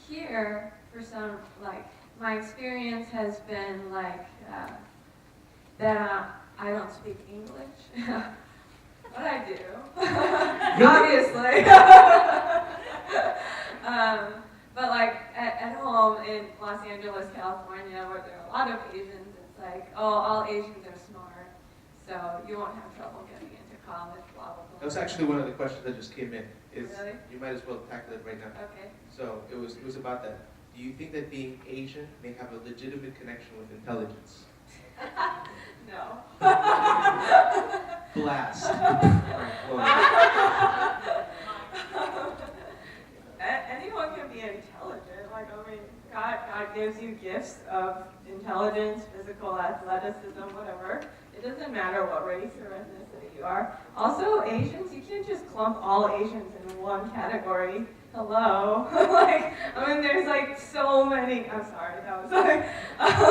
here for some, like, my experience has been like that I don't speak English, but I do, obviously. But like at home in Los Angeles, California, where there are a lot of Asians, it's like, oh, all Asians are smart, so you won't have trouble getting into college, blah, blah, blah. That was actually one of the questions that just came in. Really? You might as well tackle it right now. Okay. So it was about that. Do you think that being Asian may have a legitimate connection with intelligence? No. Blast. Anyone can be intelligent. Like, I mean, God gives you gifts of intelligence, physical athleticism, whatever. It doesn't matter what race or ethnicity you are. Also, Asians, you can't just clump all Asians in one category. Hello. Like, I mean, there's like so many. I'm sorry, that was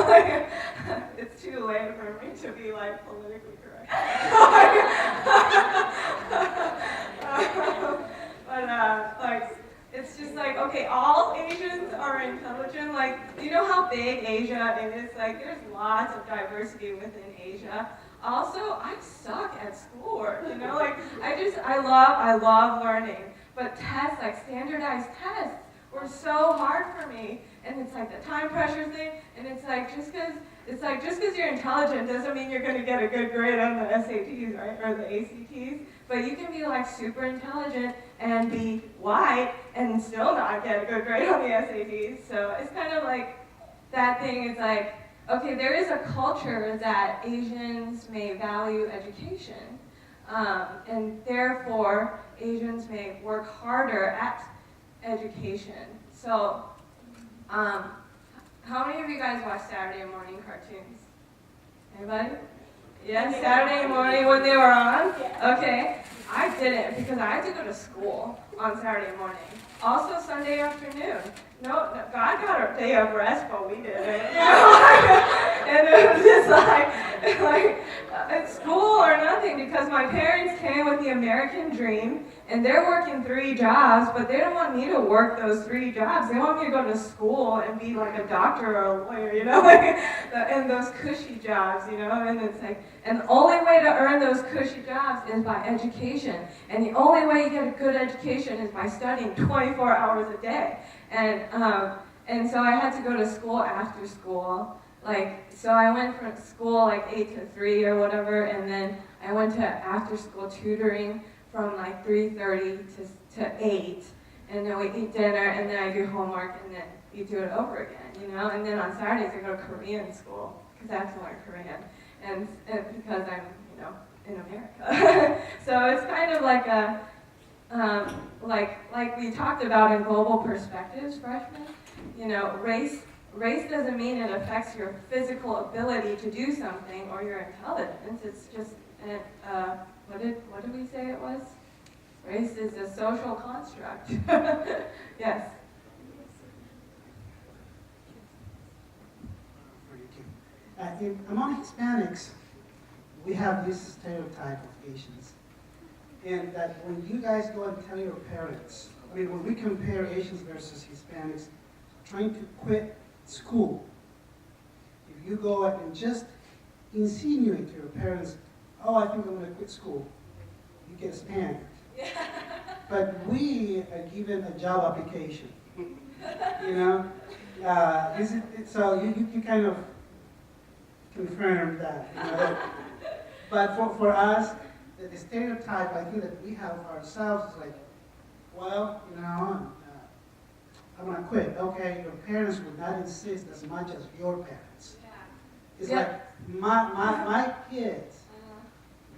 like, it's too late for me to be like politically correct. But like, it's just like, okay, all Asians are intelligent. Like, you know how big Asia is? Like, there's lots of diversity within Asia. Also, I suck at schoolwork, you know? Like, I love learning. But tests, like standardized tests, were so hard for me. And it's like the time pressure thing, and it's like just because you're intelligent doesn't mean you're going to get a good grade on the SATs, right, or the ACTs. But you can be like super intelligent and be white and still not get a good grade on the SATs. So it's kind of like that thing is like, okay, there is a culture that Asians may value education, and therefore Asians may work harder at education. So, how many of you guys watch Saturday morning cartoons? Anybody? Yes, Saturday morning when they were on? Okay. I didn't because I had to go to school on Saturday morning. Also Sunday afternoon. No, God got a day of rest, but we didn't. You know? And it was just like it's school or nothing, because my parents came with the American dream, and they're working 3 jobs, but they don't want me to work those 3 jobs. They want me to go to school and be like a doctor or a lawyer, you know, and those cushy jobs, you know, and it's like, and the only way to earn those cushy jobs is by education, and the only way you get a good education is by studying 24 hours a day, and so I had to go to school after school. Like, so I went from school like 8 to 3 or whatever, and then I went to after school tutoring from like 3:30 to 8, and then we eat dinner, and then I do homework, and then you do it over again, you know? And then on Saturdays I go to Korean school, because I have to learn Korean, and because I'm, you know, in America. So it's kind of like a, like we talked about in Global Perspectives, freshmen, you know, race doesn't mean it affects your physical ability to do something or your intelligence. It's just, what did we say it was? Race is a social construct. Yes. Among Hispanics, we have this stereotype of Asians. And that when you guys go and tell your parents, I mean, when we compare Asians versus Hispanics trying to quit school, if you go and just insinuate to your parents, oh, I think I'm going to quit school, you get spanked. Yeah. But we are given a job application, you know? So you kind of confirm that, you know? But for us, the stereotype I think that we have of ourselves is like, well, you know, I'm going to quit. Okay, your parents would not insist as much as your parents. Yeah. It's like my kids,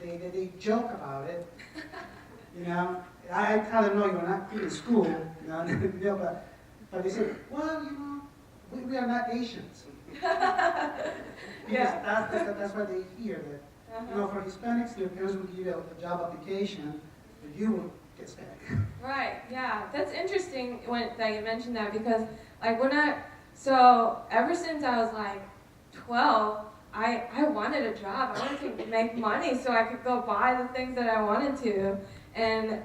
they joke about it. You know, I tell them, no, you're not quitting school. You know, but they say, well, you know, we are not Asians. Because that's what they hear. That, you know, for Hispanics, their parents will give you a job application, but you will get spanked. Right, yeah. That's interesting that you mentioned that, because like ever since I was like 12, I wanted a job. I wanted to make money so I could go buy the things that I wanted to. And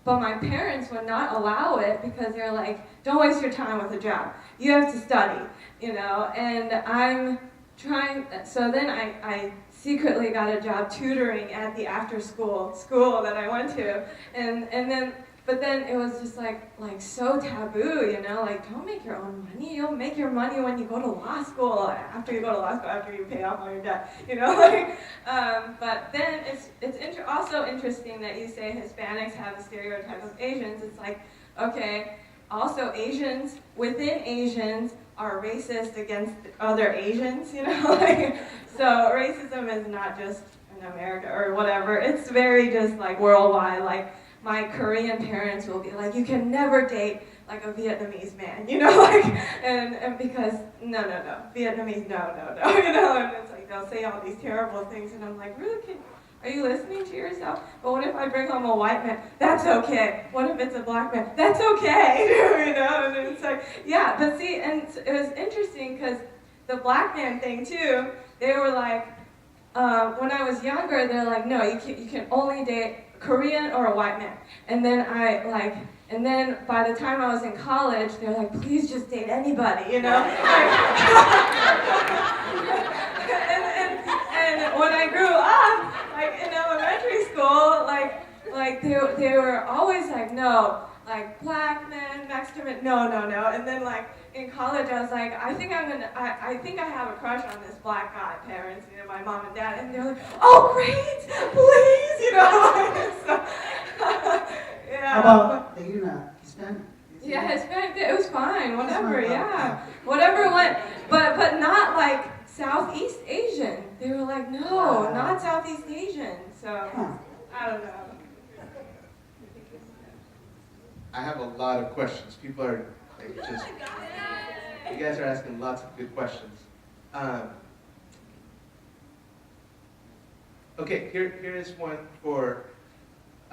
but my parents would not allow it because they're like, don't waste your time with a job. You have to study, you know, and I'm trying, so then I secretly got a job tutoring at the after school that I went to, but then it was just like so taboo, you know, like don't make your own money. You'll make your money when you go to law school, after you go to law school, after you pay off all your debt, you know. But then it's also interesting that you say Hispanics have a stereotype of Asians. It's like, okay, also Asians within Asians are racist against other Asians, you know. Like, so racism is not just in America or whatever. It's very just like worldwide. Like, my Korean parents will be like, you can never date like a Vietnamese man, you know, like, and because, no, Vietnamese, no, you know, and it's like, they'll say all these terrible things, and I'm like, really, are you listening to yourself? But what if I bring home a white man? That's okay. What if it's a black man? That's okay, you know, and it's like, yeah, but see, and it was interesting, because the black man thing, too, they were like, when I was younger, they're like, no, you can only date Korean or a white man. And then and then by the time I was in college, they're like, please just date anybody, you know? and when I grew up, like in elementary school, like they were always like, no, like black men, Mexican men, no. And then like in college, I was like, I think I have a crush on this black guy, parents, you know, my mom and dad, and they're like, oh great, please, you know. So, yeah. How about Hispanic? Yeah, Hispanic, it was fine, whatever, yeah. Whatever went, but not like Southeast Asian. They were like, no, not Southeast Asian. So, I don't know. I have a lot of questions. People are like just, you guys are asking lots of good questions. Okay, here is one for,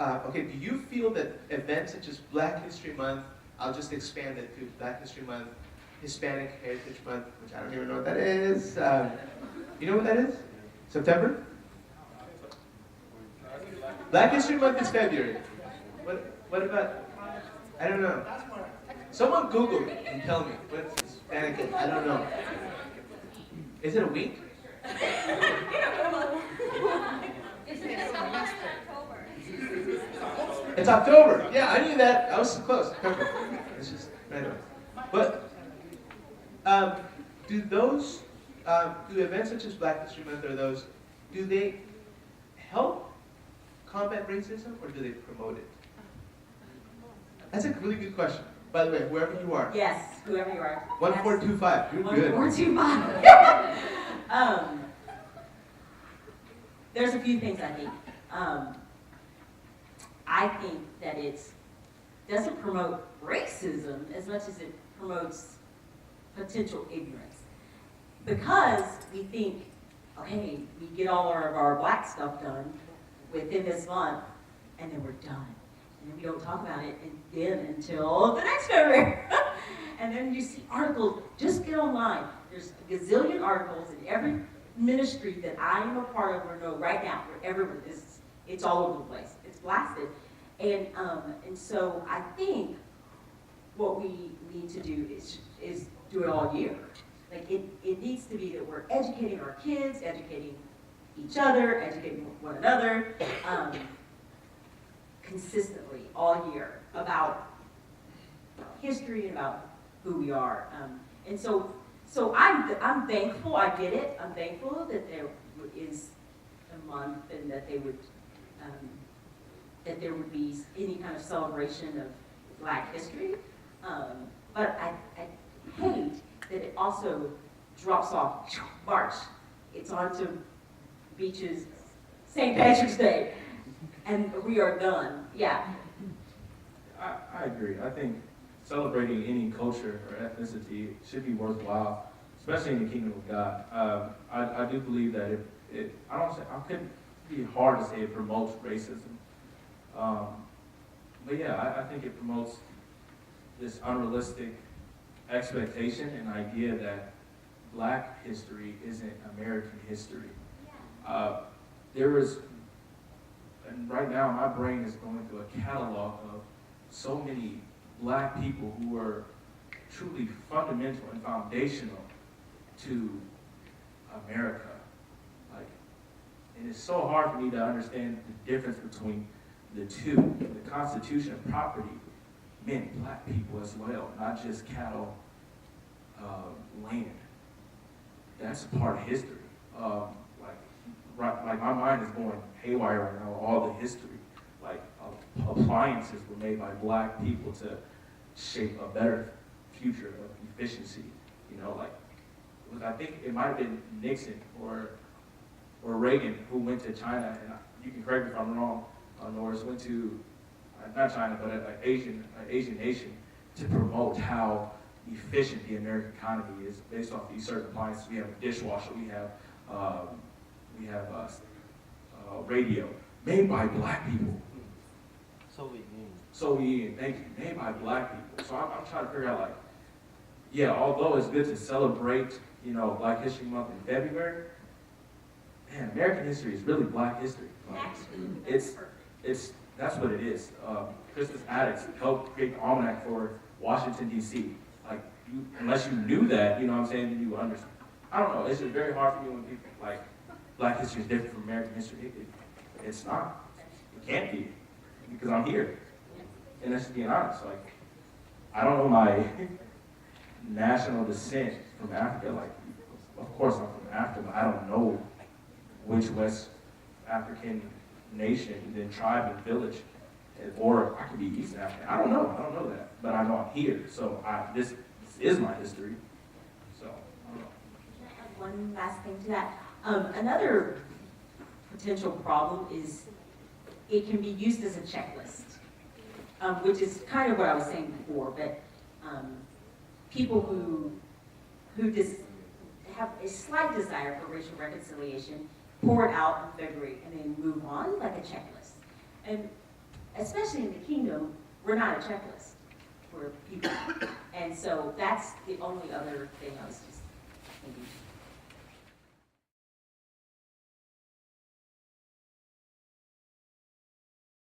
okay, do you feel that events such as Black History Month, I'll just expand it to Black History Month, Hispanic Heritage Month, which I don't even know what that is. You know what that is? September? Black History Month is February. What about, I don't know. Someone Google it and tell me what's Hispanic. I don't know. Is it a week? It's October. Yeah, I knew that. I was so close. It's just random. But do events such as Black History Month do they help combat racism or do they promote it? That's a really good question. By the way, whoever you are. Yes, whoever you are. 1425. You're good. 1425. There's a few things I think. I think that it doesn't promote racism as much as it promotes potential ignorance. Because we think, okay, we get all of our black stuff done within this month, and then we're done. And then we don't talk about it until the next February. And then you see articles, just get online. There's a gazillion articles in every ministry that I am a part of or know right now, wherever it's all over the place. It's blasted. And so I think what we need to do is do it all year. Like it needs to be that we're educating our kids, educating each other, educating one another, consistently all year about history and about who we are. And so I'm thankful. I get it. I'm thankful that there is a month and that they would that there would be any kind of celebration of Black history. But I hate that it also drops off March. It's on to beaches, St. Patrick's Day, and we are done. Yeah. I agree. I think celebrating any culture or ethnicity should be worthwhile, especially in the kingdom of God. I do believe that I couldn't be hard to say it promotes racism. But yeah, I think it promotes this unrealistic expectation and idea that Black history isn't American history. There is and right now my brain is going through a catalog of so many black people who were truly fundamental and foundational to America. Like, and it's so hard for me to understand the difference between the two. The Constitution and property meant black people as well, not just cattle, land. That's a part of history. Like my mind is going haywire right now. All the history, like appliances were made by black people to shape a better future of efficiency. You know, like I think it might have been Nixon or Reagan who went to China, and you can correct me if I'm wrong, Norris, went to not China, but an Asian nation to promote how efficient the American economy is based off these certain appliances. We have a dishwasher, we have radio made by black people. Soviet Union, thank you, made by black people. So I'm trying to figure out, like, yeah, although it's good to celebrate, you know, Black History Month in February, man, American history is really black history. That's what it is. Christmas addicts helped create the almanac for Washington, D.C. Like, unless you knew that, you know what I'm saying, then you would understand. I don't know, it's just very hard for me when people, like, black history is different from American history. It's not. It can't be, because I'm here. And that's just being honest. Like, I don't know my national descent from Africa. Like, of course I'm from Africa, but I don't know which West African nation, then tribe and village, or I could be East African. I don't know that, but I know I'm here. So this is my history. So I don't know. Can I add one last thing to that? Another potential problem is it can be used as a checklist, which is kind of what I was saying before. But people who just have a slight desire for racial reconciliation pour it out in February and then move on like a checklist. And especially in the kingdom, we're not a checklist. We're people. And so that's the only other thing I was just thinking.